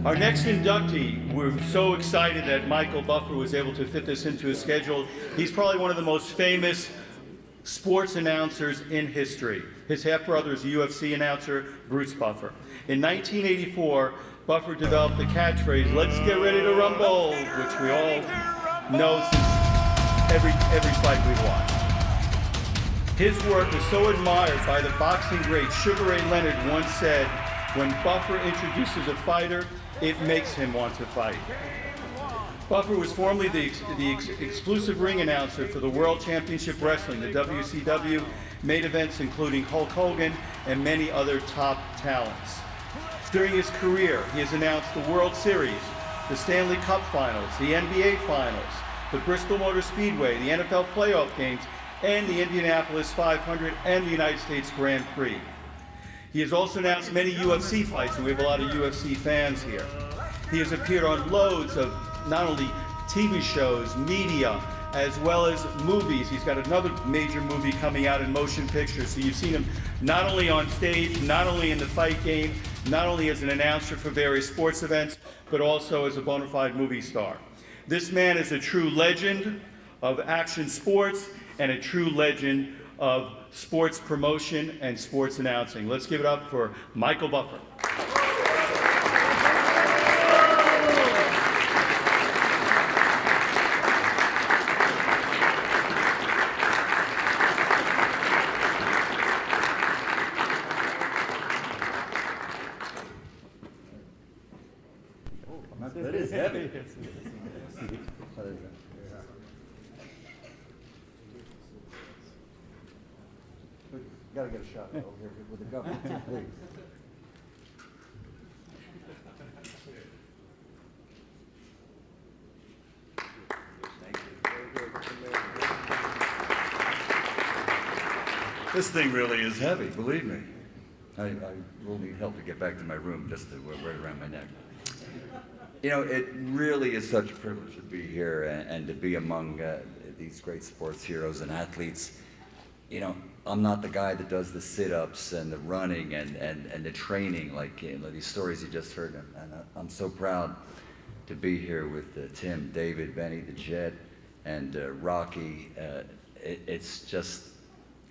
Our next inductee, we're so excited that Michael Buffer was able to fit this into his schedule. He's probably one of the most famous sports announcers in history. His half-brother is a UFC announcer, Bruce Buffer. In 1984, Buffer developed the catchphrase, "Let's get ready to rumble," which we all know since every fight we've watched. His work is so admired by the boxing great Sugar Ray Leonard once said, "When Buffer introduces a fighter, it makes him want to fight." Buffer was formerly the exclusive ring announcer for the World Championship Wrestling, the WCW, main events including Hulk Hogan and many other top talents. During his career, he has announced the World Series, the Stanley Cup Finals, the NBA Finals, the Bristol Motor Speedway, the NFL playoff games, and the Indianapolis 500 and the United States Grand Prix. He has also announced many UFC fights, and we have a lot of UFC fans here. He has appeared on loads of not only TV shows, media, as well as movies. He's got another major movie coming out in motion pictures. So you've seen him not only on stage, not only in the fight game, not only as an announcer for various sports events, but also as a bona fide movie star. This man is a true legend of action sports and a true legend of sports promotion and sports announcing. Let's give it up for Michael Buffer. That is heavy. Got to get a shot over here with the government, please. Thank you. This thing really is heavy, believe me. I will need help to get back to my room just to wear it around my neck. You know, it really is such a privilege to be here and to be among these great sports heroes and athletes. You know, I'm not the guy that does the sit-ups and the running and the training like these stories you just heard. And I'm so proud to be here with Tim, David, Benny, the Jet, and Rocky. It's just,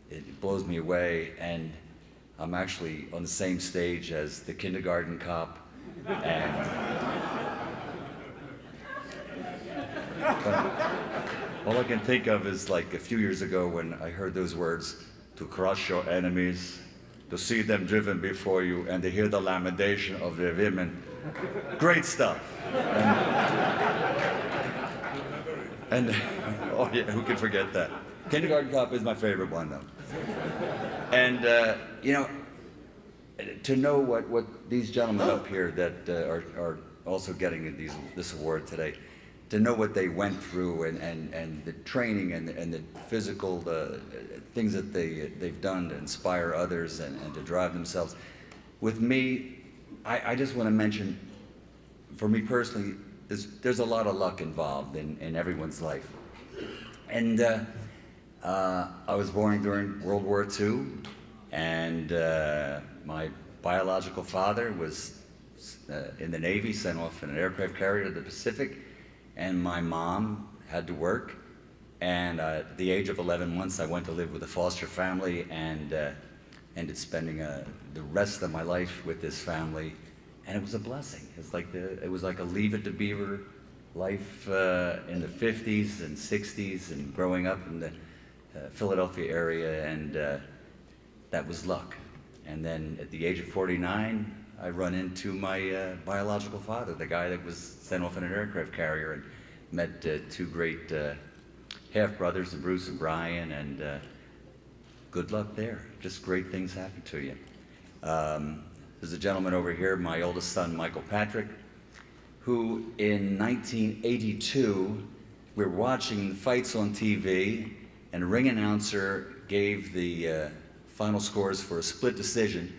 it blows me away. And I'm actually on the same stage as the kindergarten cop. And all I can think of is like a few years ago when I heard those words, to crush your enemies, to see them driven before you, and to hear the lamentation of their women. Great stuff. And oh yeah, who can forget that? Kindergarten Cop is my favorite one though. And you know, to know what these gentlemen up here that are also getting this award today, to know what they went through and the training and the physical things that they've done to inspire others and to drive themselves. With me, I just want to mention, for me personally, there's a lot of luck involved in everyone's life. And I was born during World War II, and my biological father was in the Navy, sent off in an aircraft carrier to the Pacific, and my mom had to work. And at the age of 11 months, I went to live with a foster family and ended spending the rest of my life with this family. And it was a blessing. It was like a Leave It to Beaver life in the 50s and 60s and growing up in the Philadelphia area, and that was luck. And then at the age of 49, I run into my biological father, the guy that was sent off in an aircraft carrier, and met two great half-brothers, Bruce and Brian, and good luck there. Just great things happen to you. There's a gentleman over here, my oldest son, Michael Patrick, who in 1982, we were watching fights on TV, and a ring announcer gave the final scores for a split decision.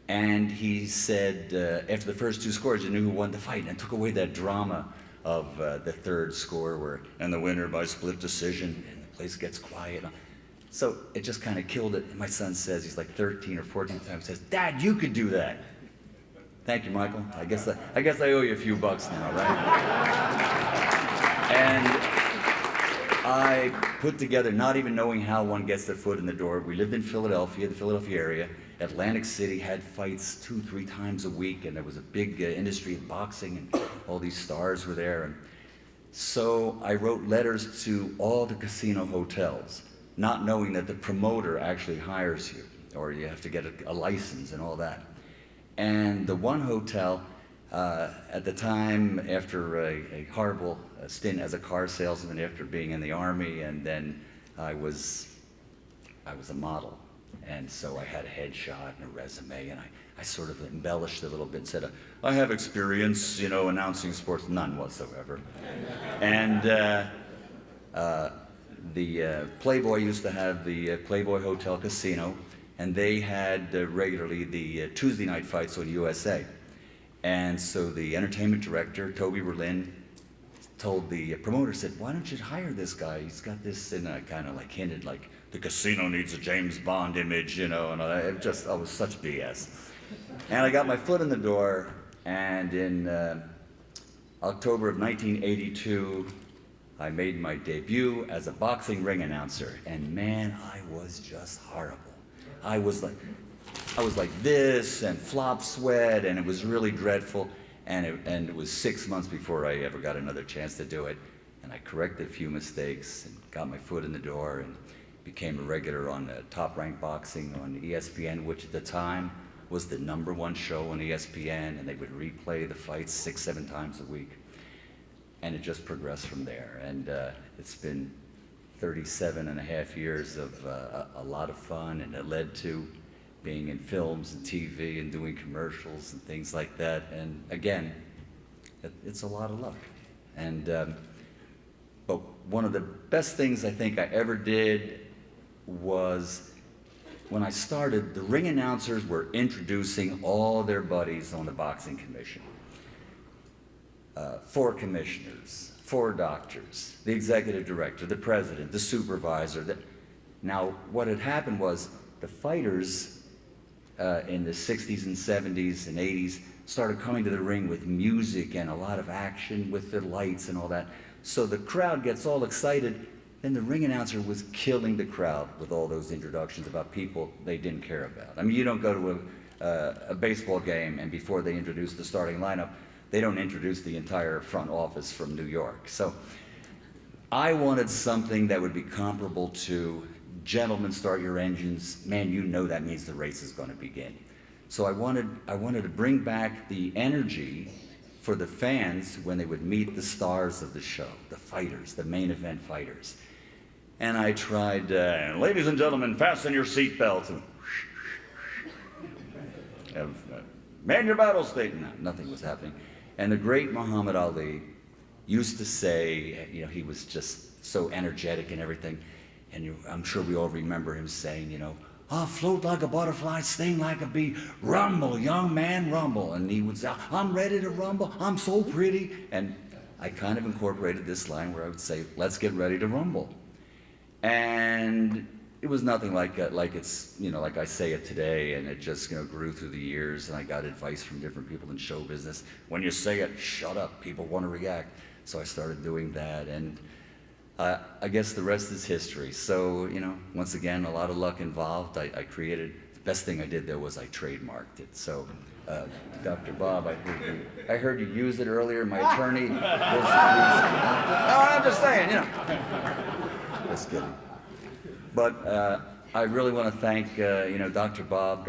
And he said, after the first two scores, you knew who won the fight, and it took away that drama of the third score, and the winner by split decision, and the place gets quiet. So it just kind of killed it. And my son says, he's like 13 or 14 times, says, "Dad, you could do that." Thank you, Michael. I guess I owe you a few bucks now, right? And I put together, not even knowing how one gets their foot in the door. We lived in Philadelphia, the Philadelphia area. Atlantic City had fights 2-3 times a week, and there was a big industry in boxing, and all these stars were there. And so I wrote letters to all the casino hotels, not knowing that the promoter actually hires you, or you have to get a license and all that. And the one hotel, at the time, after a horrible stint as a car salesman after being in the Army, and then I was a model. And so I had a headshot and a resume, and I sort of embellished a little bit and said, I have experience, announcing sports, none whatsoever. And the Playboy used to have the Playboy Hotel Casino, and they had regularly the Tuesday night fights on USA. And so the entertainment director, Toby Berlin, told the promoter, said, why don't you hire this guy? He's got this, and I kind of like hinted like, the casino needs a James Bond image, and I was such BS. And I got my foot in the door, and in October of 1982, I made my debut as a boxing ring announcer, and man, I was just horrible. I was like this, and flop sweat, and it was really dreadful, and it was 6 months before I ever got another chance to do it, and I corrected a few mistakes, and got my foot in the door, and became a regular on Top Rank Boxing on ESPN, which at the time was the #1 show on ESPN, and they would replay the fights 6-7 times a week. And it just progressed from there. And it's been 37 and a half years of a lot of fun, and it led to being in films and TV and doing commercials and things like that. And again, it's a lot of luck. And but one of the best things I think I ever did was when I started, the ring announcers were introducing all their buddies on the boxing commission. 4 commissioners, 4 doctors, the executive director, the president, the supervisor. Now, what had happened was the fighters in the 60s and 70s and 80s started coming to the ring with music and a lot of action with the lights and all that. So the crowd gets all excited. Then the ring announcer was killing the crowd with all those introductions about people they didn't care about. I mean, you don't go to a baseball game and before they introduce the starting lineup, they don't introduce the entire front office from New York. So I wanted something that would be comparable to gentlemen, start your engines. Man, you know that means the race is going to begin. So I wanted to bring back the energy for the fans when they would meet the stars of the show, the fighters, the main event fighters. And I tried, ladies and gentlemen, fasten your seatbelts. And man your battle state. No, nothing was happening. And the great Muhammad Ali used to say, he was just so energetic and everything. And I'm sure we all remember him saying, I'll float like a butterfly, sting like a bee, rumble, young man, rumble. And he would say, I'm ready to rumble, I'm so pretty. And I kind of incorporated this line where I would say, let's get ready to rumble. And it was nothing like it's, like I say it today, and it just, grew through the years, and I got advice from different people in show business. When you say it, shut up, people want to react. So I started doing that, and I guess the rest is history. So, once again, a lot of luck involved. I created, the best thing I did there was I trademarked it. So, Dr. Bob, I heard you use it earlier. My attorney was, I'm just saying, Just kidding. But I really want to thank, Dr. Bob,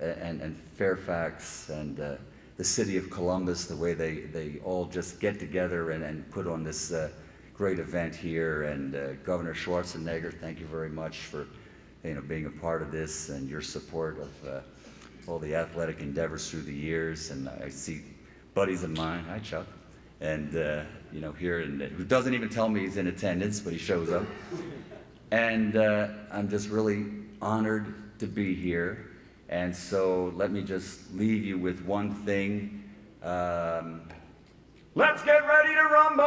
and Fairfax, and the city of Columbus, the way they all just get together and put on this great event here. And Governor Schwarzenegger, thank you very much for, being a part of this and your support of all the athletic endeavors through the years. And I see buddies of mine, hi Chuck, and here, and who doesn't even tell me he's in attendance, but he shows up. And I'm just really honored to be here. And so let me just leave you with one thing. Let's get ready to rumble!